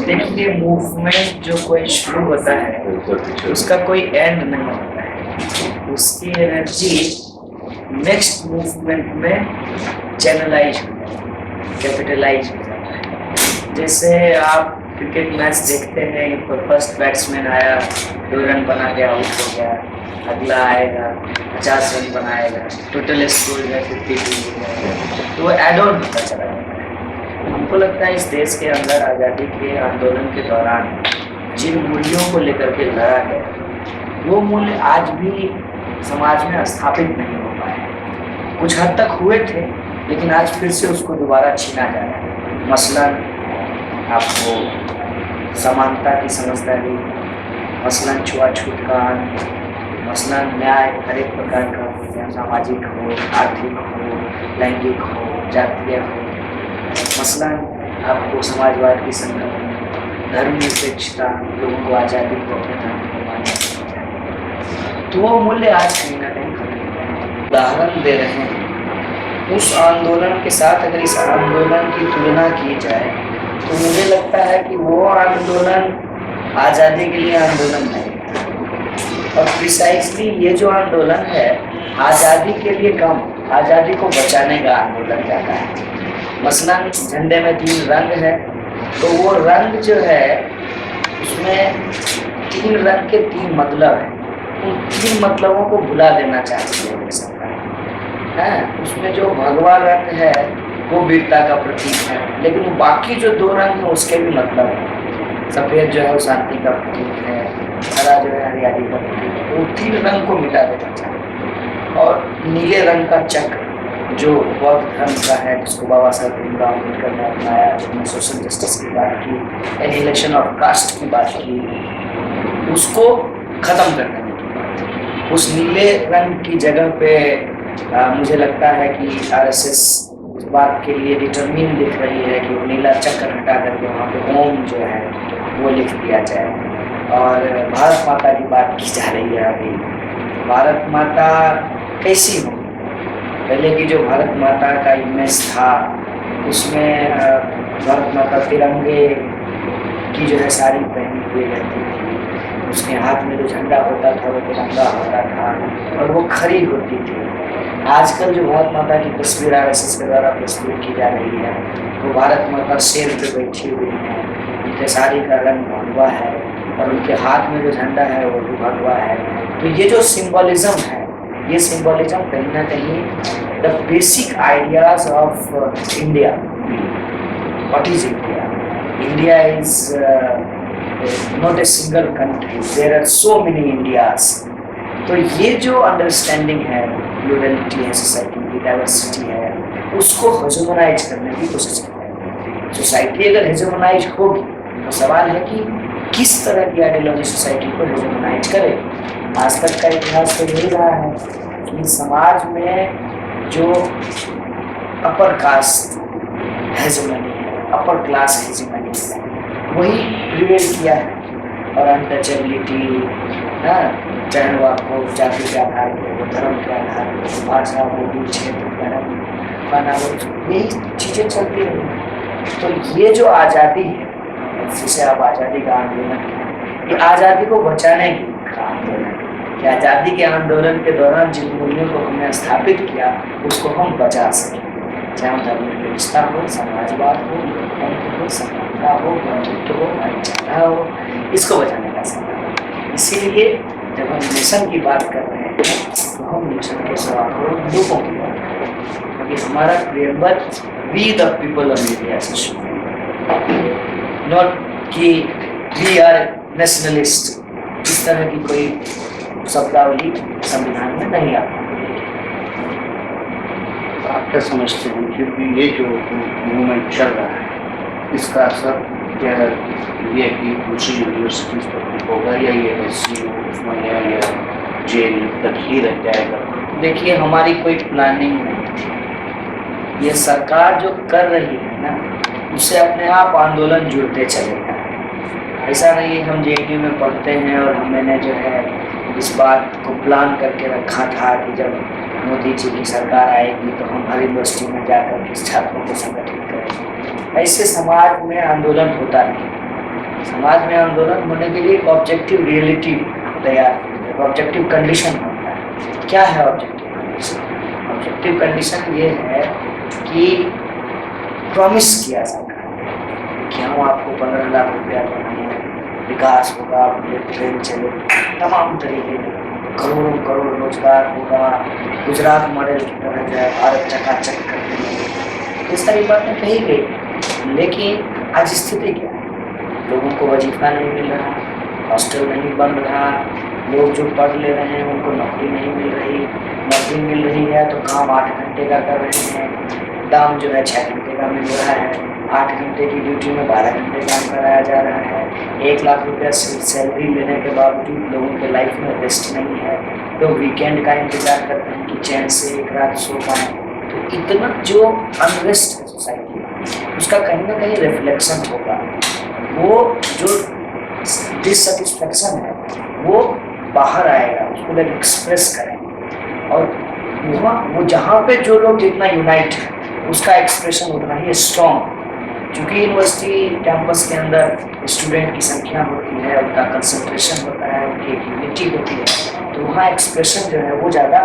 देखिए, मूवमेंट जो कोई शुरू होता है उसका कोई एंड नहीं होता है। उसकी एनर्जी नेक्स्ट मूवमेंट में चैनलाइज हो जाता है, कैपिटलाइज हो जाता है। जैसे आप क्रिकेट मैच देखते हैं, फर्स्ट बैट्समैन आया, 2 रन बना के आउट हो गया, अगला आएगा 50 रन बनाएगा, टोटल स्कोर जो है 52 हो जाएगा, तो वो एड ऑन होता चला जाता है। हमको लगता है इस देश के अंदर आज़ादी के आंदोलन के दौरान जिन मूल्यों को लेकर के लड़ा गया, वो मूल्य आज भी समाज में स्थापित नहीं हो पाए। कुछ हद तक हुए थे, लेकिन आज फिर से उसको दोबारा छीना जा रहा है। मसलन आपको समानता की समझदारी, मसलन छुआछूत का अंत, मसलन न्याय हर एक प्रकार का हो, चाहे सामाजिक हो, आर्थिक हो, लैंगिक हो, जातीय हो, मसलन आपको समाजवाद की संकल्पना, धर्मनिरपेक्षता, लोगों को आज़ादी को अपने धर्म को मानना, तो वो मूल्य आज कहीं ना कहीं खत्म। उदाहरण दे रहे हैं, उस आंदोलन के साथ अगर इस आंदोलन की तुलना की जाए तो मुझे लगता है कि वो आंदोलन आज़ादी के लिए आंदोलन नहीं है, और प्रिसाइजली ये जो आंदोलन है आज़ादी के लिए कम, आज़ादी को बचाने का आंदोलन ज़्यादा है। मसलन झंडे में 3 रंग है, तो वो रंग जो है उसमें 3 रंग के 3 मतलब है, उन 3 मतलबों को भुला देना चाहती है सरकार। है उसमें जो भगवा रंग है वो वीरता का प्रतीक है, लेकिन वो बाकी जो 2 रंग है उसके भी मतलब है। सफ़ेद जो है वो शांति का प्रतीक है, हरा जो है हरियाली का प्रतीक है, वो 3 रंग को मिटा देना चाहिए। और नीले रंग का चक्र जो बौद्ध धर्म का है, जिसको बाबा साहब भीमराव अम्बेडकर ने अपनाया, जिसने सोशल जस्टिस की बात की, एनिहिलेशन ऑफ कास्ट की बात की, उसको खत्म करने की, उस नीले रंग की जगह पे मुझे लगता है कि आरएसएस इस बात के लिए डिटरमिन दिख रही है कि वो नीला चक्र हटा करके वहाँ पे ओम जो है वो लिख दिया जाए। और भारत माता की बात की जा रही है अभी। भारत माता कैसी हो? पहले की जो भारत माता का इमेज था उसमें भारत माता तिरंगे की जो है साड़ी पहनी हुई रहती थी, उसके हाथ में जो झंडा होता था वो तिरंगा होता था और वो खड़ी होती थी। आजकल जो भारत माता की तस्वीर आरएसएस के द्वारा प्रस्तुत की जा रही है वो भारत माता शेर पे बैठी हुई है, उनके साड़ी का रंग भगवा है और उनके हाथ में जो झंडा है वो भी भगवा है। तो ये जो सिंबलिज्म है, ये सिंबलिज्म कहीं ना कहीं the basic ideas of India. What is India? India is not a single country, there are so many Indias. तो ये जो अंडरस्टैंडिंग है, प्लूरलिटी है, सोसाइटी की डाइवर्सिटी है, उसको हेजेमोनाइज करने की कोशिश करते हैं। सोसाइटी अगर हेजेमोनाइज होगी तो सवाल है कि किस तरह की आइडियोलॉजी सोसाइटी को हेजेमोनाइज करे। आज तक का इतिहास तो यही रहा है कि समाज में जो अपर कास्ट हेजेमनी है, अपर क्लास हेजेमनी है, वही प्रिवेल किया है। और अनटचेबिलिटी, चाहे वो आपको जाति के आधार पर, धर्म के आधार पर, भाषा बोली क्षेत्र बना हो, यही चीज़ें चलती रही। तो ये जो आज़ादी है, जिसे आप आज़ादी का आंदोलन है, ये आज़ादी को बचाने की आंदोलन है कि आज़ादी के आंदोलन के दौरान जिन मूल्यों को हमने स्थापित किया उसको हम बचा सकें, चाहे धर्मनिरपेक्षता हो, समाजवाद हो, लोकतंत्र हो, समानता हो, बंधुत्व हो, भाईचारा हो, इसको बचाने का समय है। इसीलिए जब हम नेशन की बात कर रहे हैं तो हम नेशन के सवाल लोगों की बात कर रहे हैं, क्योंकि हमारा प्रेमवत we the people of India, not कि वी आर नेशनलिस्ट। इस तरह की कोई शब्दावली संविधान में नहीं आती। आप क्या समझते हैं फिर भी ये जो मूवमेंट चल रहा है इसका असर क्या ये कि दूसरी यूनिवर्सिटीज पर भी होगा या ये ऐसी उसमें या जेल तक ही रह जाएगा? देखिए, हमारी कोई प्लानिंग नहीं थी। ये सरकार जो कर रही है ना, उससे अपने आप आंदोलन जुड़ते चलेगा। ऐसा नहीं है हम जेएनयू में पढ़ते हैं और हमने जो है इस बात को प्लान करके रखा था कि जब मोदी जी की सरकार आएगी तो हम हर यूनिवर्सिटी में जाकर के छात्रों को संगठित करेंगे। ऐसे समाज में आंदोलन होता नहीं। समाज में आंदोलन होने के लिए एक ऑब्जेक्टिव रियलिटी तैयार, ऑब्जेक्टिव कंडीशन होता है। क्या है ऑब्जेक्टिव कंडीशन? ऑब्जेक्टिव कंडीशन ये है कि प्रॉमिस किया सरकार ने कि हम आपको 15 लाख रुपया देंगे, विकास होगा, बुलेट ट्रेन चले, तमाम तरीके के करोड़ों करोड़ रोजगार होगा, गुजरात मॉडल की तरह जो है भारत चकाचक कर देंगे। ये सारी बातें कही गई, लेकिन आज स्थिति क्या है? लोगों को वजीफा नहीं मिल रहा, हॉस्टल नहीं बन रहा, लोग जो पढ़ ले रहे हैं उनको नौकरी नहीं मिल रही, नौकरी मिल रही है तो काम 8 घंटे का कर रहे हैं, दाम जो है 6 घंटे का मिल रहा है, 8 घंटे की ड्यूटी में 12 घंटे काम कराया जा रहा है। 1 लाख रुपया सैलरी लेने के बावजूद लोगों के लाइफ में रेस्ट नहीं है। लोग वीकेंड का इंतजार करते हैं कि चैन से एक रात सो पाएँ। तो इतना जो अनरेस्ट है सोसाइटी में, उसका कहीं ना कहीं रिफ्लेक्शन होगा। वो जो डिससेटिस्फैक्शन है वो बाहर आएगा, उसको लोग एक्सप्रेस करेंगे, और वो जहाँ पे जो लोग जितना यूनाइट है उसका एक्सप्रेशन उतना ही स्ट्रॉन्ग। क्योंकि यूनिवर्सिटी कैंपस के अंदर स्टूडेंट की संख्या होती है, उनका कंसंट्रेशन होता है, उनकी एक यूनिटी होती है, तो वहाँ एक्सप्रेशन जो है वो ज़्यादा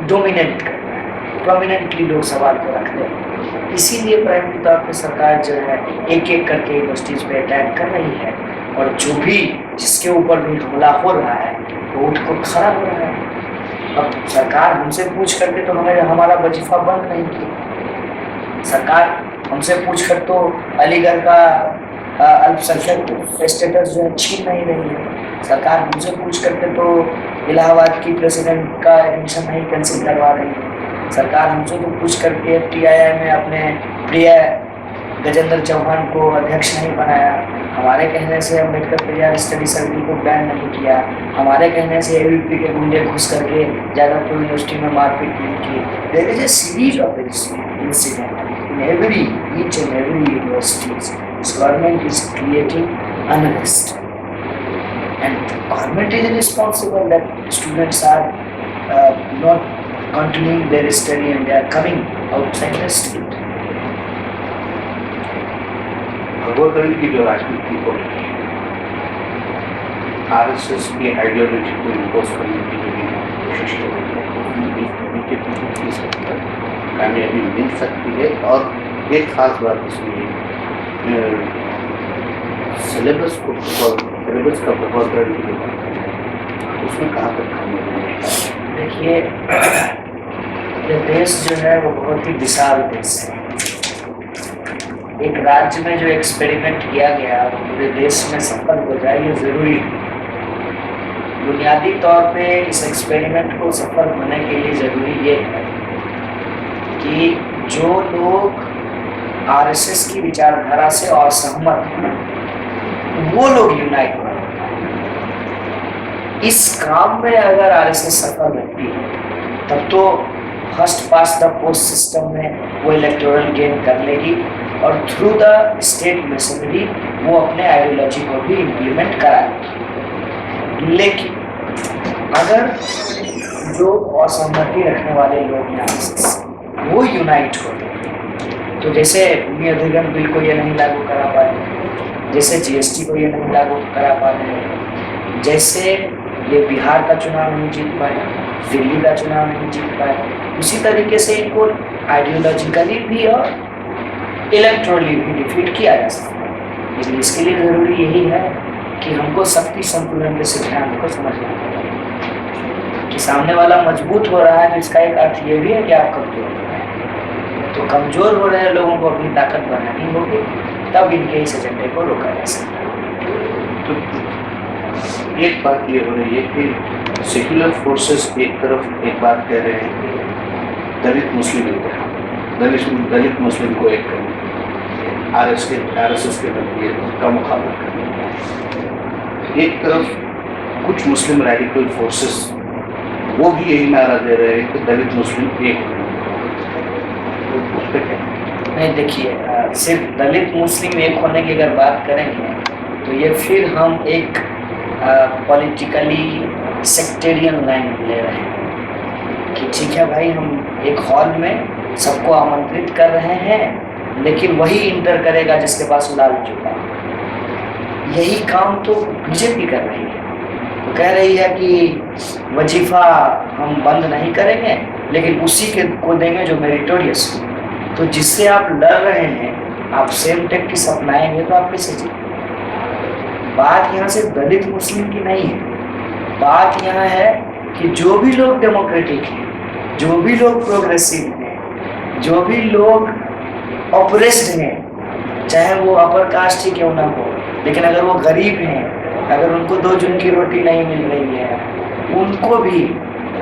डोमिनेट करता है, प्रोमिनेंटली लोग सवाल को रखते हैं। इसीलिए प्राइमरी तौर पर सरकार जो है एक एक करके यूनिवर्सिटीज पे अटैक कर रही है, और जो भी जिसके ऊपर भी हमला हो रहा है वो उठ को खड़ा हो रहा है। अब सरकार हमसे पूछ करके तो हमें हमारा वजीफा बंद नहीं किया, सरकार हमसे पूछ कर तो अलीगढ़ का अल्पसंख्यक स्टेटस जो है छीन नहीं रही है, सरकार हमसे पूछ करके तो इलाहाबाद की प्रेसिडेंट का एडमिशन नहीं कैंसिल करवा रही है, सरकार हमसे तो पूछ करके TII में अपने प्रिय गजेंद्र चौहान को अध्यक्ष नहीं बनाया, हमारे कहने से अम्बेडकर तैयार स्टडी सर्किल को बैन नहीं किया, हमारे कहने से ABP के गुंडे घुस करके जादवपुर यूनिवर्सिटी में मारपीट नहीं की। There is a series of incident in each and every universities. This government is creating unrest, and government is responsible that students are not continuing their study and they are coming outside the street. भगवत की जो राजनीति को RSS की ideology को impose करने की जो कोशिश हो रही है, बीजेपी को इस हद तक कामयाबी मिल सकती है। और एक खास बात इसमें सिलेबस का प्रभावकरण उसमें कहाँ तक कामयाबी? देखिए, ये देश जो है वो बहुत ही विशाल देश है। एक राज्य में जो एक्सपेरिमेंट किया गया वो पूरे देश में सफल हो जाए ये जरूरी है। बुनियादी तौर पे इस एक्सपेरिमेंट को सफल होने के लिए जरूरी ये है कि जो लोग RSS की विचारधारा से असहमत हैं वो लोग यूनाइट हो। इस काम में अगर RSS सफल रहती है तब तो first pass the post system में वो इलेक्टोरल गेन कर लेगी, और थ्रू द स्टेट मशीनरी वो अपने आइडियोलॉजी को भी इम्प्लीमेंट कराएगी। लेकिन अगर जो असहमति रखने वाले लोग हैं वो यूनाइट हो, तो जैसे भूमि अधिग्रहण बिल को ये नहीं लागू करा पा रहे, जैसे GST को ये नहीं लागू करा पा रहे, जैसे ये बिहार का चुनाव नहीं जीत पाए, दिल्ली का चुनाव नहीं जीत पाए, उसी तरीके से इनको आइडियोलॉजिकली भी और इलेक्ट्रॉनिकली भी डिफीट किया जा सकता है। इसलिए इसके लिए जरूरी यही है कि हमको शक्ति संतुलन के सिद्धांत को समझना होगा कि सामने वाला मजबूत हो रहा है, तो इसका एक अर्थ ये भी है कि आप कमजोर हो रहे हैं। तो कमजोर हो रहे लोगों को अपनी ताकत बढ़ानी होगी, तब इनके इस एजेंडे को रोका जा सकता है। तो एक बात ये हो रही है कि सेक्युलर फोर्सेस एक तरफ एक बात कह रहे हैं कि दलित मुस्लिम को एक करना, RSS के नजरिए का मुकाबला करना। एक तरफ कुछ मुस्लिम रेडिकल फोर्सेस वो भी यही नारा दे रहे हैं कि दलित मुस्लिम एक होना। नहीं, देखिए, सिर्फ दलित मुस्लिम एक होने की अगर बात करेंगे तो ये फिर हम एक पॉलिटिकली सेक्टेरियन लाइन ले रहे हैं कि ठीक है भाई, हम एक हॉल में सबको आमंत्रित कर रहे हैं, लेकिन वही इंटर करेगा जिसके पास लाल जूता। यही काम तो बीजेपी कर रही है। तो कह रही है कि वजीफा हम बंद नहीं करेंगे, लेकिन उसी के को देंगे जो मेरिटोरियस हो। तो जिससे आप लड़ रहे हैं, आप सेम टैक्टिस अपनाएंगे तो आप कैसे जीतेंगे? बात यहाँ सिर्फ दलित मुस्लिम की नहीं है। बात यहाँ है कि जो भी लोग डेमोक्रेटिक हैं, जो भी लोग प्रोग्रेसिव हैं, जो भी लोग ऑपरेस्ड हैं, चाहे वो अपर कास्ट ही क्यों ना हो, लेकिन अगर वो गरीब हैं, अगर उनको 2 जून की रोटी नहीं मिल रही है, उनको भी,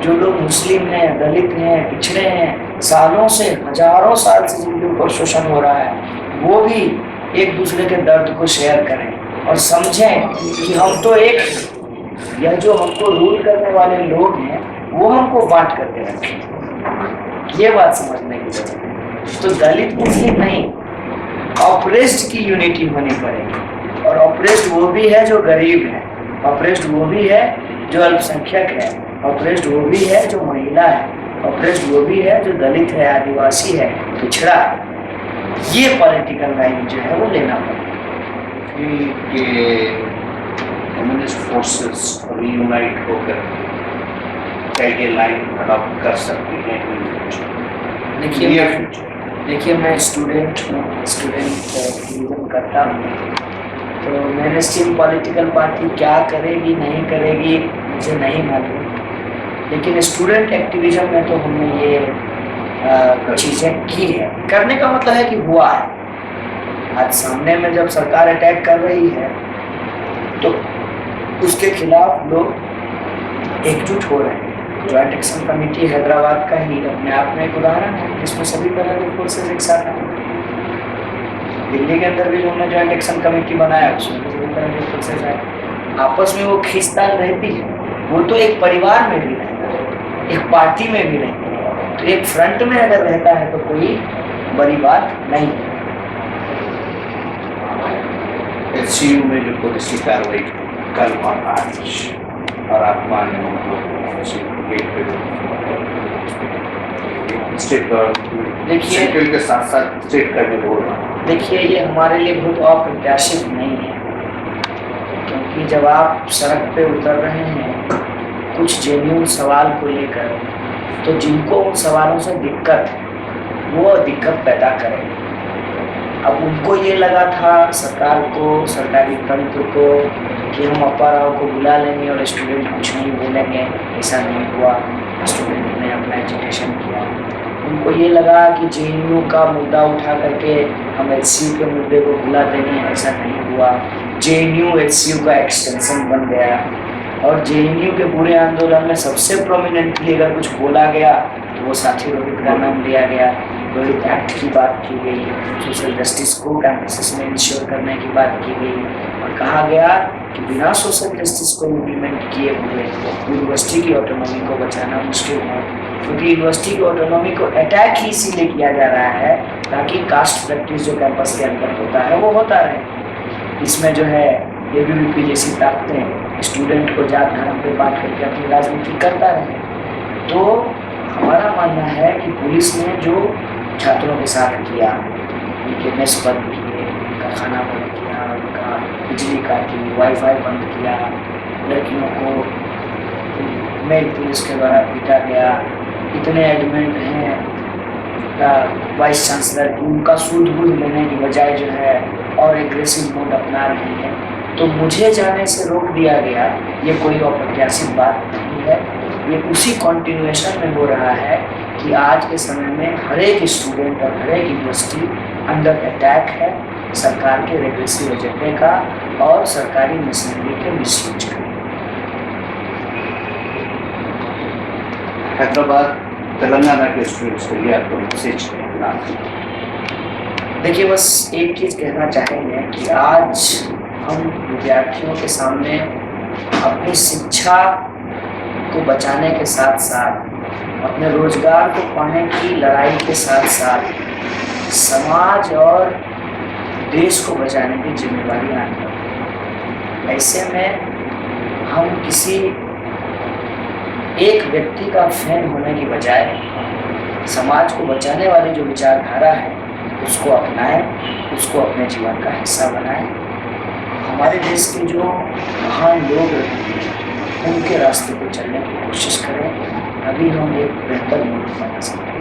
जो लोग मुस्लिम हैं, दलित हैं, पिछड़े हैं, सालों से, हजारों साल से जिनके ऊपर शोषण हो रहा है, वो भी एक दूसरे के दर्द को शेयर करें और समझें कि हम तो एक, यह जो हमको रूल करने वाले लोग हैं वो हमको बांट करके रखें। ये बात समझने की जरूरत है। तो दलित मुस्लिम नहीं, ऑपरेस्ड की यूनिटी होनी पड़ेगी। और ऑपरेस्ड वो भी है जो गरीब है, ऑपरेस्ड वो भी है जो अल्पसंख्यक है, ऑपरेस्ड वो भी है जो महिला है, ऑपरेस्ड वो भी है जो दलित है, आदिवासी है, पिछड़ा है। ये पॉलिटिकल लाइन जो है वो लेना पड़ेगा। ये कम्युनिस्ट फोर्सेस रीयूनाइट होकर क्या ये लाइन अडॉप्ट कर सकती हैं? देखिए मैं स्टूडेंट हूँ, स्टूडेंट एक्टिविज्म करता हूँ, तो मेरे स्टीम पॉलिटिकल पार्टी क्या करेगी नहीं करेगी मुझे नहीं मालूम, लेकिन स्टूडेंट एक्टिविज्म में तो हमने ये चीज़ें की है। करने का मतलब है कि हुआ है। आज सामने में जब सरकार अटैक कर रही है तो उसके खिलाफ लोग एकजुट हो रहे हैं। जॉइंट एक्शन कमेटी हैदराबाद का ही अपने आप में एक उदाहरण है, जिसमें सभी तरह के फोर्सेस एक साथ हैं। दिल्ली के अंदर भी जो हमने जॉइंट एक्शन कमेटी बनाया, उसमें भी सभी तरह के फोर्सेस हैं। आपस में वो खींचतान रहती है, वो तो एक परिवार में भी रहता है, एक पार्टी में भी रहती है। तो एक फ्रंट में अगर रहता है तो कोई बड़ी बात नहीं है। एचसीयू में जो पुलिस की कार्रवाई कल और आज, और आप माने स्टेट सेंट्रल के साथ साथ स्टेट का भी रोल है। देखिए ये हमारे लिए बहुत अप्रत्याशित नहीं है, क्योंकि जब आप सड़क पे उतर रहे हैं कुछ जेन्युइन सवाल को लेकर, तो जिनको उन सवालों से दिक्कत है वो दिक्कत पैदा करेंगे। अब उनको ये लगा था सरकार को, सरकारी तंत्र को, कि हम अप्पा राव को बुला लेंगे और स्टूडेंट कुछ नहीं बोलेंगे। ऐसा नहीं हुआ। स्टूडेंट ने अपना एजुकेशन किया। उनको ये लगा कि जेएनयू का मुद्दा उठा करके हम एचसीयू के मुद्दे को भुला देंगे। ऐसा नहीं हुआ। जेएनयू एचसीयू का एक्सटेंशन बन गया और जेएनयू के पूरे आंदोलन में सबसे प्रोमिनेंटली अगर कुछ बोला गया तो वो साथी रोहित का नाम लिया गया। रोहित एक्ट की बात की गई, सोशल जस्टिस को कैंपसेस में इंश्योर करने की बात की गई और कहा गया कि बिना सोशल जस्टिस को इम्प्लीमेंट किए हुए यूनिवर्सिटी की ऑटोनॉमी को बचाना मुश्किल है, क्योंकि यूनिवर्सिटी की ऑटोनॉमी को अटैक ही इसीलिए किया जा रहा है ताकि कास्ट प्रैक्टिस जो कैंपस के अंदर होता है वो होता रहे। इसमें जो है एबीवीपी जैसी ताकतें स्टूडेंट को जात धर्म पे बांट करके अपनी राजनीति करता रहे। तो हमारा मानना है कि पुलिस ने जो छात्रों के साथ किया, उनके मेस बंद किए, उनका खाना बंद किया, उनका बिजली काटी, वाईफाई बंद किया, लड़कियों को मेल पुलिस के द्वारा पीटा गया, इतने एडमिट हैं वाइस चांसलर की, उनका सूद बूझ लेने की बजाय जो है और एग्रेसिव मोड अपना रही है, तो मुझे जाने से रोक दिया गया। ये कोई अप्रत्याशित बात नहीं है, ये उसी कॉन्टिन्यूएशन में हो रहा है कि आज के समय में हर एक स्टूडेंट और हर एक यूनिवर्सिटी अंडर अटैक है सरकार के रेग्रेसिव एजेंडे का और सरकारी मशीनरी के मिसयूज का। हैदराबाद तेलंगाना के स्टूडेंट्स के लिए आपको मैसेज करना? देखिए बस एक चीज़ कहना चाहेंगे कि आज हम विद्यार्थियों के सामने अपनी शिक्षा को बचाने के साथ साथ अपने रोजगार को पाने की लड़ाई के साथ साथ समाज और देश को बचाने की जिम्मेदारी आनी है। ऐसे में हम किसी एक व्यक्ति का फैन होने की बजाय समाज को बचाने वाली जो विचारधारा है उसको अपनाएं, उसको अपने जीवन का हिस्सा बनाएं। हमारे देश के जो महान लोग रहे उनके रास्ते पर चलने की कोशिश करें, अभी हम एक बेहतर मुल्क बना सकते हैं।